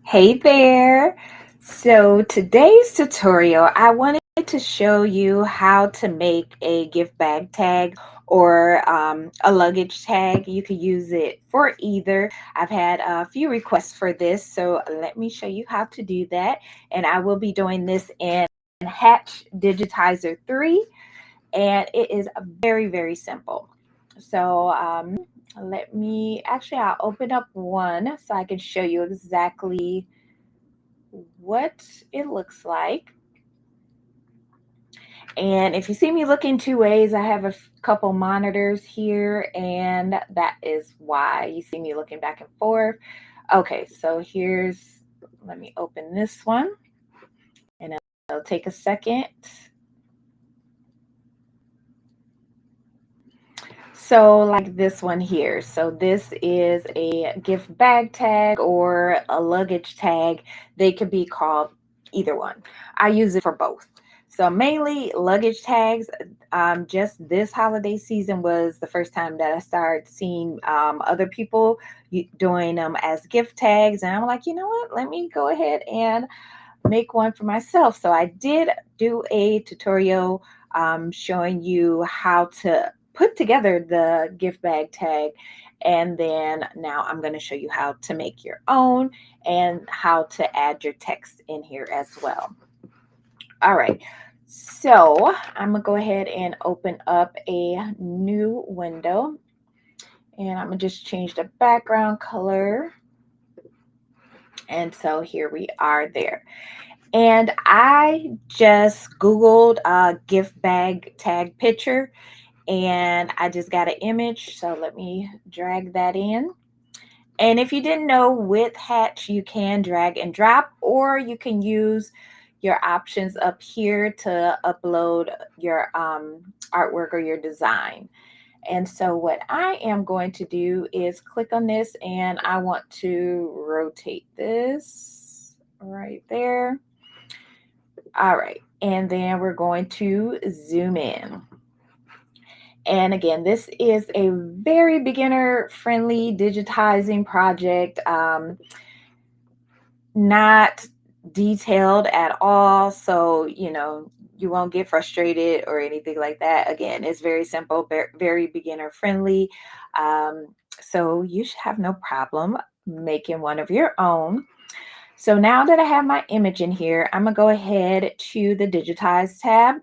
Hey there! So today's tutorial, I wanted to show you how to make a gift bag tag or a luggage tag. You could use it for either. I've had a few requests for this, so let me show you how to do that. And I will be doing this in Hatch Digitizer 3, and it is very, very simple. So I'll open up one so I can show you exactly what it looks like. And if you see me looking two ways, I have a couple monitors here, and that is why you see me looking back and forth. Okay, so let me open this one, and it'll take a second. So like this one here. So this is a gift bag tag or a luggage tag. They could be called either one. I use it for both. So mainly luggage tags. Just this holiday season was the first time that I started seeing other people doing them as gift tags. And I'm like, you know what? Let me go ahead and make one for myself. So I did do a tutorial showing you how to put together the gift bag tag, and then now I'm going to show you how to make your own and how to add your text in here as well. All right, so I'm gonna go ahead and open up a new window, and I'm gonna just change the background color. And so here we are there. And I just Googled gift bag tag picture, and I just got an image. So let me drag that in. And if you didn't know, with Hatch, you can drag and drop, or you can use your options up here to upload your artwork or your design. And so what I am going to do is click on this, and I want to rotate this right there. All right, and then we're going to zoom in. And again, this is a very beginner friendly digitizing project, not detailed at all. So, you won't get frustrated or anything like that. Again, it's very simple, very beginner friendly. So you should have no problem making one of your own. So now that I have my image in here, I'm gonna go ahead to the digitize tab,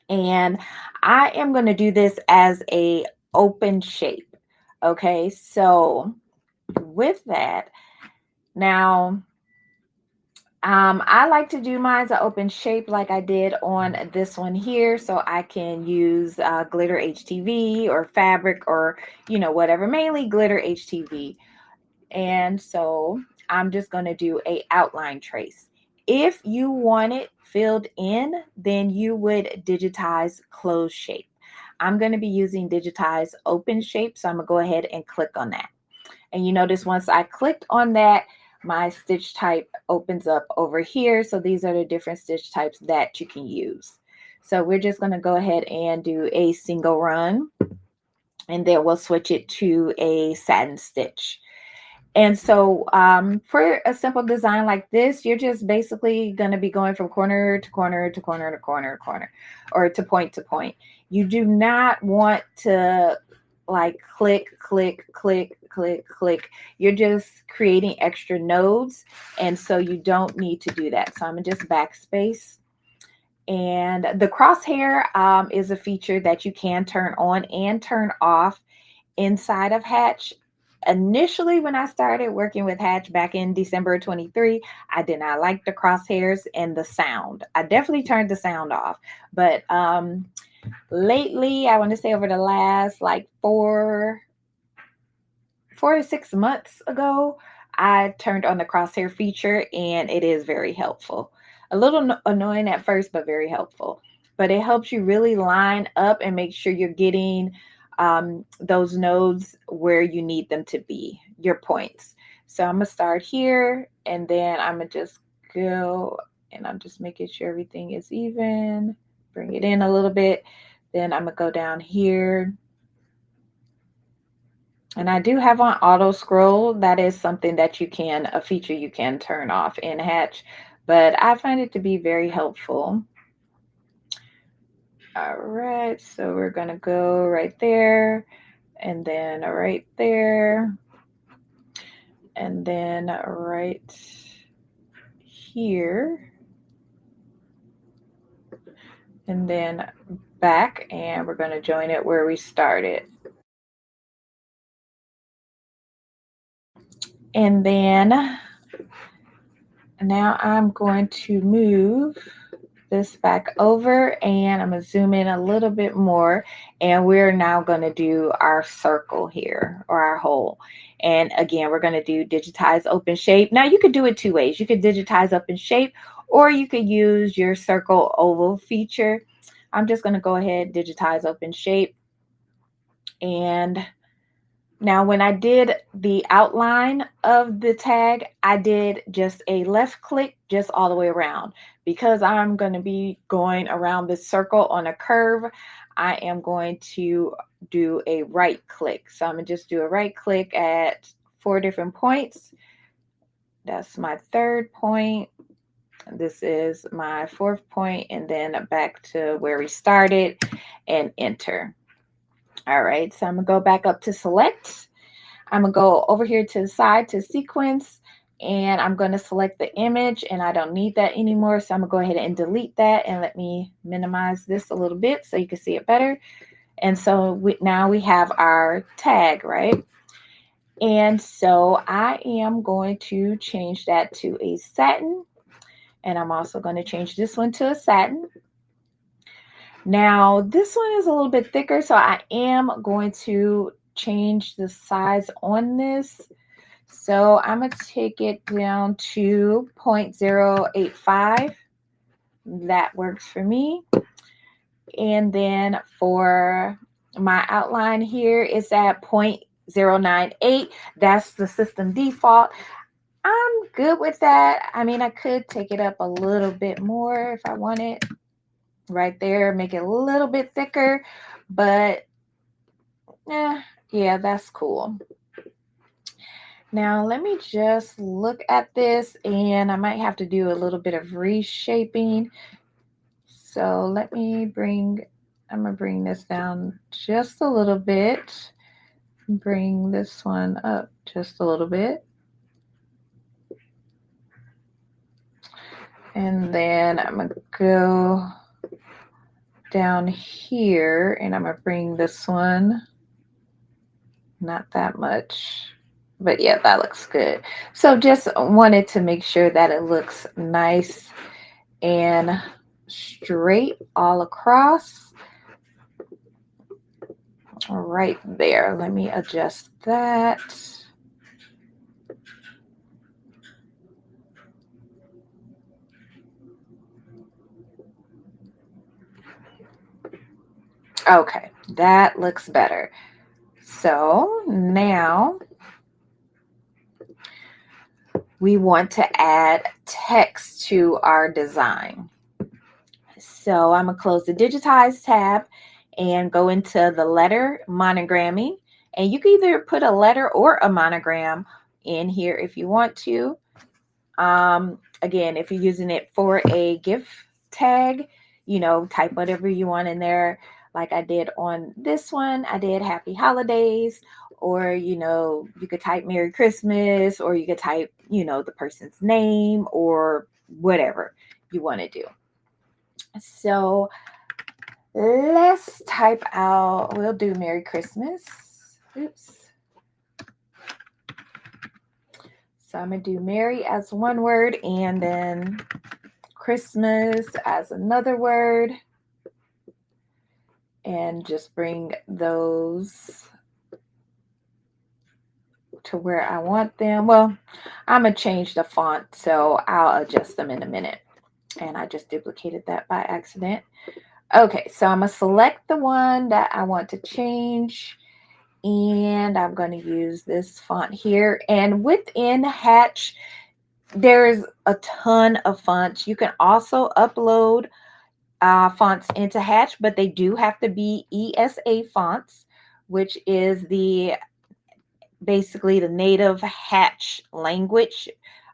and I am going to do this as a open shape. Okay, so with that, now I like to do mine as an open shape like I did on this one here, so I can use glitter HTV or fabric or whatever, mainly glitter HTV. And so I'm just going to do a outline trace. If you want it filled in, then you would digitize closed shape. I'm going to be using digitize open shape, so I'm going to go ahead and click on that. And you notice once I clicked on that, my stitch type opens up over here. So these are the different stitch types that you can use. So we're just going to go ahead and do a single run, and then we'll switch it to a satin stitch. And so for a simple design like this, you're just basically going to be going from corner to corner to corner to corner to corner, or to point to point. You do not want to like click, click, click, click, click. You're just creating extra nodes. And so you don't need to do that. So I'm going to just backspace. And the crosshair is a feature that you can turn on and turn off inside of Hatch. Initially, when I started working with Hatch back in December 23, I did not like the crosshairs and the sound. I definitely turned the sound off. But lately, I want to say over the last like 4 to 6 months ago, I turned on the crosshair feature, and it is very helpful. A little annoying at first, but very helpful. But it helps you really line up and make sure you're getting those nodes where you need them to be, your points. So I'm going to start here, and then I'm going to just go, and I'm just making sure everything is even. Bring it in a little bit. Then I'm going to go down here. And I do have on auto scroll. That is something that you can, a feature you can turn off in Hatch, but I find it to be very helpful. All right, so we're gonna go right there, and then right there, and then right here, and then back, and we're gonna join it where we started. And then now I'm going to move this back over, and I'm going to zoom in a little bit more, and we're now going to do our circle here, or our hole. And again, we're going to do digitize open shape. Now you could do it two ways. You could digitize open shape, or you could use your circle oval feature. I'm just going to go ahead, digitize open shape. And now, when I did the outline of the tag, I did just a left click just all the way around. Because I'm going to be going around this circle on a curve, I am going to do a right click. So I'm going to just do a right click at 4 different points. That's my 3rd point. This is my 4th point, and then back to where we started, and enter. All right, so I'm going to go back up to select. I'm going to go over here to the side to sequence, and I'm going to select the image, and I don't need that anymore. So I'm going to go ahead and delete that, and let me minimize this a little bit so you can see it better. And so now we have our tag, right? And so I am going to change that to a satin, and I'm also going to change this one to a satin. Now this one is a little bit thicker, so I am going to change the size on this. So I'm going to take it down to 0.085. That works for me. And then for my outline here, it's at 0.098. That's the system default. I'm good with that. I mean, I could take it up a little bit more if I wanted. Right there, make it a little bit thicker. But yeah, that's cool. Now let me just look at this, and I might have to do a little bit of reshaping. So let me I'm gonna bring this down just a little bit. Bring this one up just a little bit. And then I'm gonna go down here, and I'm gonna bring this one, not that much. But yeah, that looks good. So just wanted to make sure that it looks nice and straight all across. Right there. Let me adjust that. Okay, that looks better. So now we want to add text to our design. So I'm going to close the digitize tab and go into the letter monogramming. And you can either put a letter or a monogram in here if you want to. Again, if you're using it for a gift tag, type whatever you want in there. Like I did on this one, I did Happy Holidays, or, you could type Merry Christmas, or you could type, the person's name or whatever you want to do. So let's type out, we'll do Merry Christmas. Oops. So I'm going to do Merry as one word, and then Christmas as another word. And just bring those to where I want them. Well, I'm going to change the font, so I'll adjust them in a minute. And I just duplicated that by accident. Okay, so I'm going to select the one that I want to change. And I'm going to use this font here. And within Hatch, there's a ton of fonts. You can also upload fonts into Hatch, but they do have to be ESA fonts, which is the basically the native Hatch language,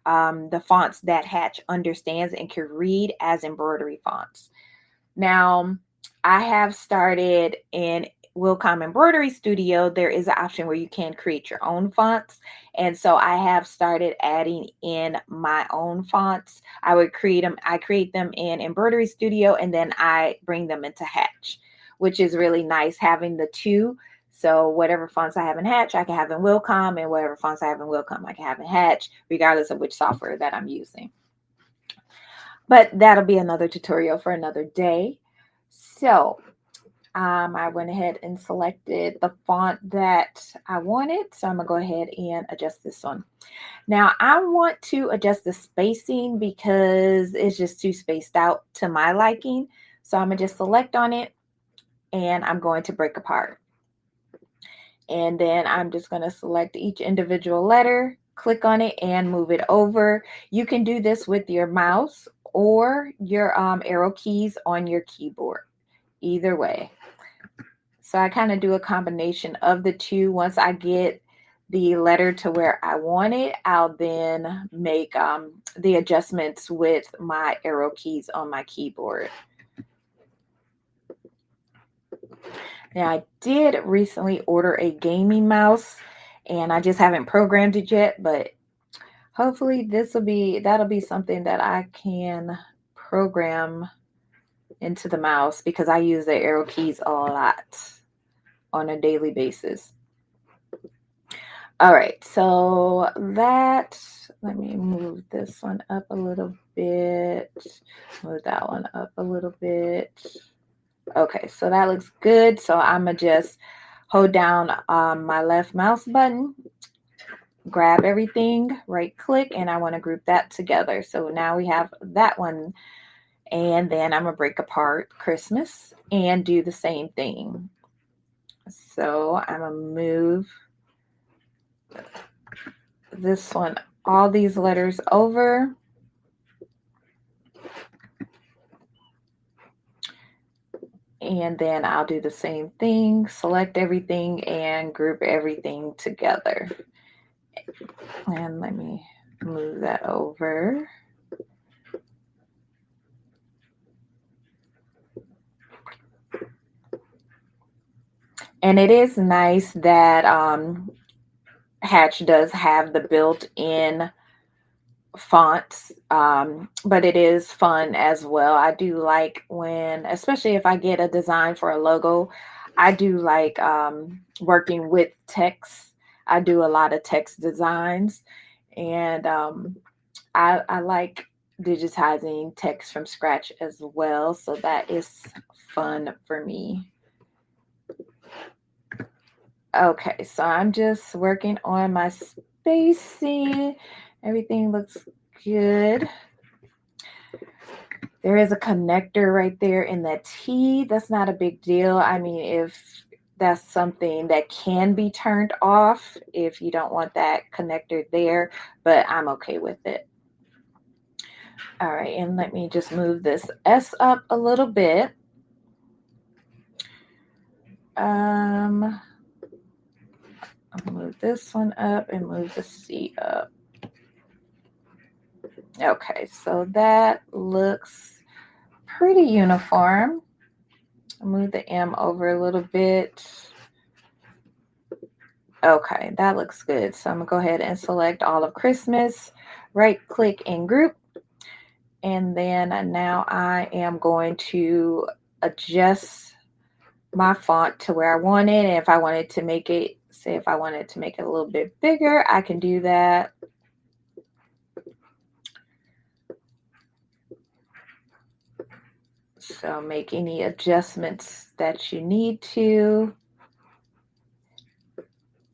the fonts that Hatch understands and can read as embroidery fonts. Now, I have started in Willcom Embroidery Studio. There is an option where you can create your own fonts. And so I have started adding in my own fonts. I create them in Embroidery Studio, and then I bring them into Hatch, which is really nice having the two. So whatever fonts I have in Hatch, I can have in Willcom, and whatever fonts I have in Willcom, I can have in Hatch, regardless of which software that I'm using. But that'll be another tutorial for another day. So I went ahead and selected the font that I wanted. So I'm going to go ahead and adjust this one. Now I want to adjust the spacing because it's just too spaced out to my liking. So I'm going to just select on it and I'm going to break apart. And then I'm just going to select each individual letter, click on it and move it over. You can do this with your mouse or your arrow keys on your keyboard, either way. So I kind of do a combination of the two. Once I get the letter to where I want it, I'll then make the adjustments with my arrow keys on my keyboard. Now, I did recently order a gaming mouse, and I just haven't programmed it yet, but hopefully that'll be something that I can program into the mouse because I use the arrow keys a lot on a daily basis. All right, so let me move this one up a little bit, move that one up a little bit. Okay, so that looks good. So I'm gonna just hold down my left mouse button, grab everything, right click, and I want to group that together. So now we have that one, and then I'm gonna break apart Christmas and do the same thing. So I'm gonna move this one, all these letters over. And then I'll do the same thing, select everything and group everything together. And let me move that over. And it is nice that Hatch does have the built-in fonts, but it is fun as well. I do like when, especially if I get a design for a logo, I do like working with text. I do a lot of text designs, and I like digitizing text from scratch as well, so that is fun for me. Okay, so I'm just working on my spacing. Everything looks good. There is a connector right there in that T. That's not a big deal. I mean, if that's something that can be turned off, if you don't want that connector there, but I'm okay with it. All right, and let me just move this S up a little bit. I'll move this one up and move the C up. Okay, so that looks pretty uniform. I'll move the M over a little bit. Okay, that looks good. So I'm gonna go ahead and select all of Christmas, right click and group. And then now I am going to adjust my font to where I want it. And if I wanted to make it, say if I wanted to make it a little bit bigger, I can do that. So make any adjustments that you need to.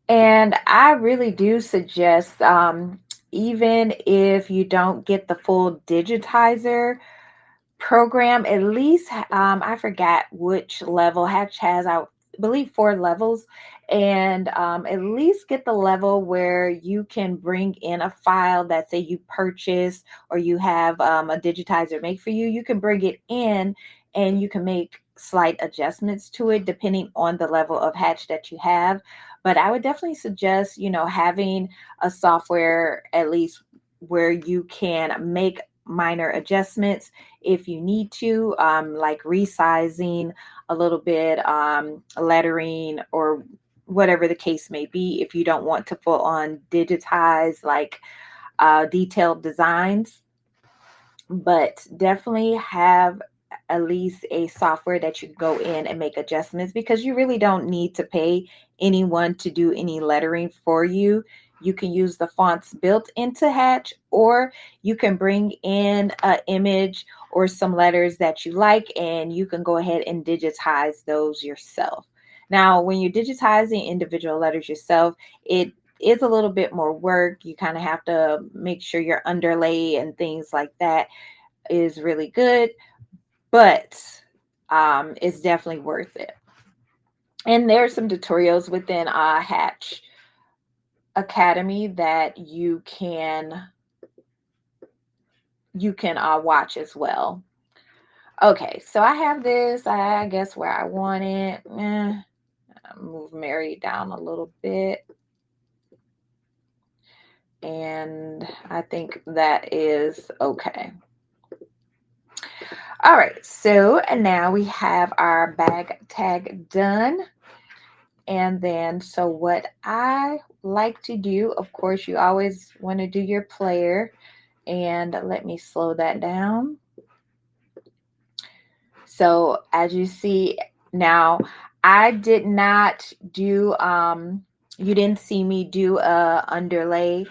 And I really do suggest, even if you don't get the full digitizer program, at least I forgot which level Hatch has. I believe 4 levels, and at least get the level where you can bring in a file that say you purchased or you have a digitizer make for you. You can bring it in and you can make slight adjustments to it depending on the level of hatch that you have. But I would definitely suggest, having a software at least where you can make minor adjustments if you need to, like resizing a little bit, lettering, or whatever the case may be, if you don't want to full on digitize like detailed designs. But definitely have at least a software that you go in and make adjustments, because you really don't need to pay anyone to do any lettering for you. You can use the fonts built into Hatch, or you can bring in an image or some letters that you like, and you can go ahead and digitize those yourself. Now, when you're digitizing individual letters yourself, it is a little bit more work. You kind of have to make sure your underlay and things like that is really good, but it's definitely worth it. And there's some tutorials within Hatch Academy that you can watch as well. Okay, so I have this, I guess, where I want it. Move Mary down a little bit. And I think that is okay. All right, so and now we have our bag tag done. And then, so what I like to do, of course, you always want to do your player. And let me slow that down. So as you see now, I did not do, you didn't see me do a underlay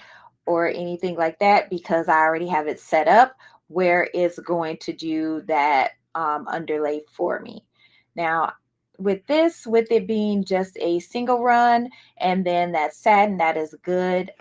or anything like that, because I already have it set up where it's going to do that underlay for me. Now, with this, with it being just a single run and then that satin, that is good.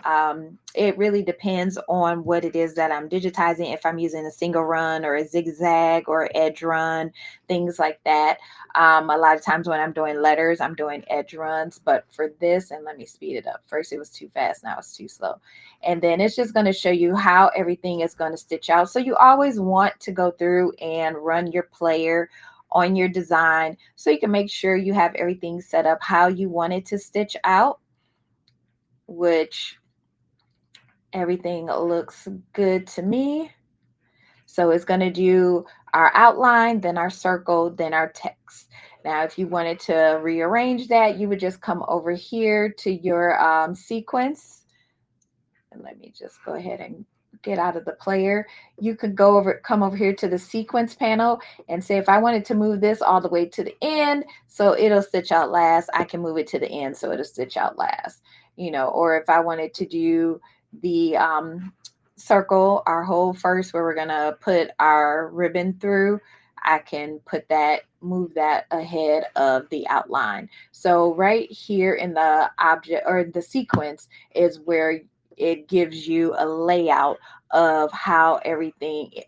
It really depends on what it is that I'm digitizing, if I'm using a single run or a zigzag or edge run, things like that. A lot of times when I'm doing letters, I'm doing edge runs, but for this, and let me speed it up. First it was too fast, now it's too slow. And then it's just going to show you how everything is going to stitch out. So you always want to go through and run your player on your design so you can make sure you have everything set up how you want it to stitch out, which everything looks good to me. So it's going to do our outline, then our circle, then our text. Now, if you wanted to rearrange that, you would just come over here to your sequence. And let me just go ahead and get out of the player. You could come over here to the sequence panel and say, if I wanted to move this all the way to the end, so it'll stitch out last, I can move it to the end so it'll stitch out last, or if I wanted to do the circle, our hole first, where we're going to put our ribbon through, I can move that ahead of the outline. So right here in the object or the sequence is where it gives you a layout of how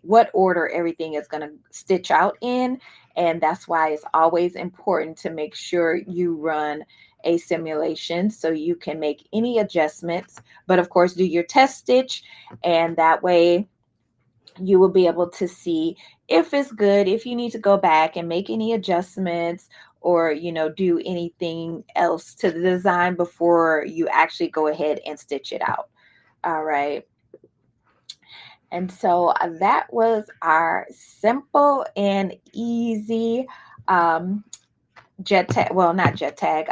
what order everything is going to stitch out in. And that's why it's always important to make sure you run a simulation so you can make any adjustments, but of course do your test stitch, and that way you will be able to see if it's good, if you need to go back and make any adjustments or do anything else to the design before you actually go ahead and stitch it out. All right. And so that was our simple and easy jet tag, well, not jet tag,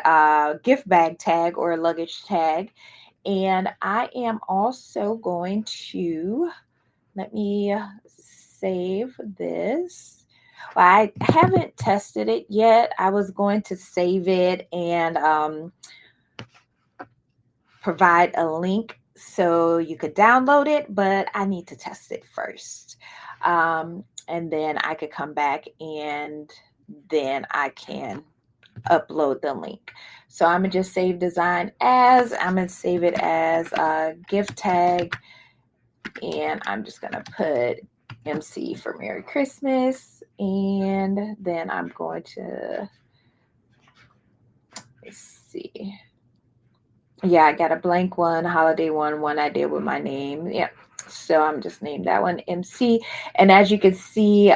gift bag tag or luggage tag. And I am also going to, let me save this. Well, I haven't tested it yet. I was going to save it and provide a link so you could download it, but I need to test it first. And then I could come back and then I can upload the link. So I'm gonna just save design as, I'm gonna save it as a gift tag, and I'm just gonna put MC for Merry Christmas, and then I'm going to, let's see. Yeah, I got a blank one, holiday one I did with my name. Yeah, so I'm just named that one MC. And as you can see,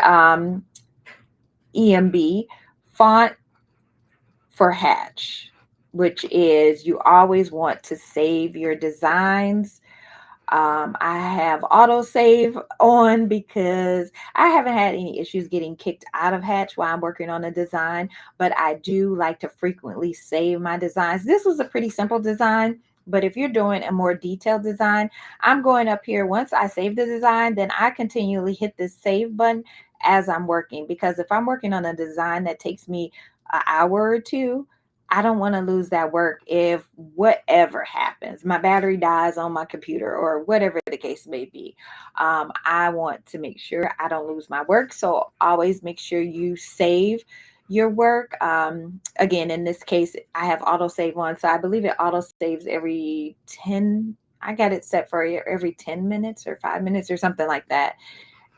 EMB font for Hatch, which is you always want to save your designs. I have autosave on because I haven't had any issues getting kicked out of Hatch while I'm working on a design, but I do like to frequently save my designs. This was a pretty simple design, but if you're doing a more detailed design, I'm going up here. Once I save the design, then I continually hit this save button as I'm working, because if I'm working on a design that takes me an hour or two, I don't want to lose that work if whatever happens, my battery dies on my computer or whatever the case may be. I want to make sure I don't lose my work. So always make sure you save your work. Again, in this case, I have autosave on. So I believe it auto saves every 10. I got it set for every 10 minutes or 5 minutes or something like that.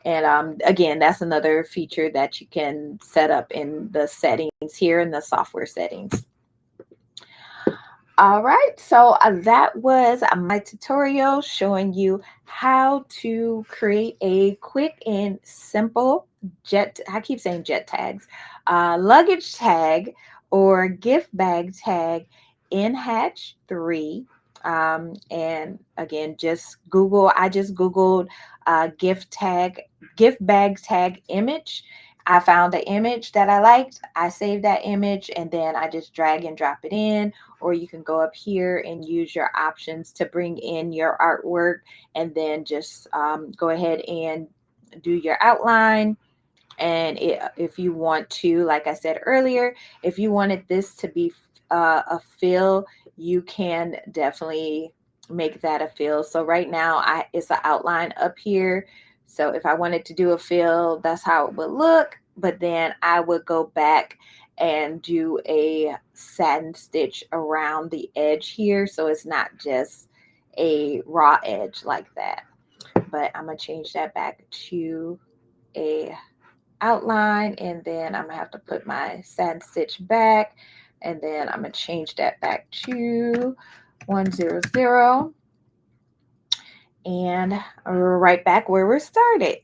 And again, that's another feature that you can set up in the settings here in the software settings. All right, so that was my tutorial showing you how to create a quick and simple I keep saying jet tags, luggage tag or gift bag tag in Hatch 3. And again, I just Googled gift bag tag image. I found the image that I liked. I saved that image and then I just drag and drop it in, or you can go up here and use your options to bring in your artwork and then just go ahead and do your outline. And if you want to, like I said earlier, if you wanted this to be a fill, you can definitely make that a fill. So right now it's an outline up here. So if I wanted to do a fill, that's how it would look. But then I would go back and do a satin stitch around the edge here. So it's not just a raw edge like that. But I'm going to change that back to a outline, and then I'm gonna have to put my satin stitch back, and then I'm gonna change that back to 100 and right back where we started.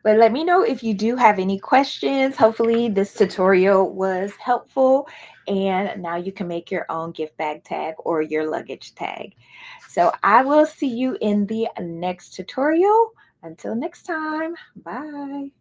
But let me know if you do have any questions. Hopefully this tutorial was helpful, and now you can make your own gift bag tag or your luggage tag. So I will see you in the next tutorial. Until next time, bye.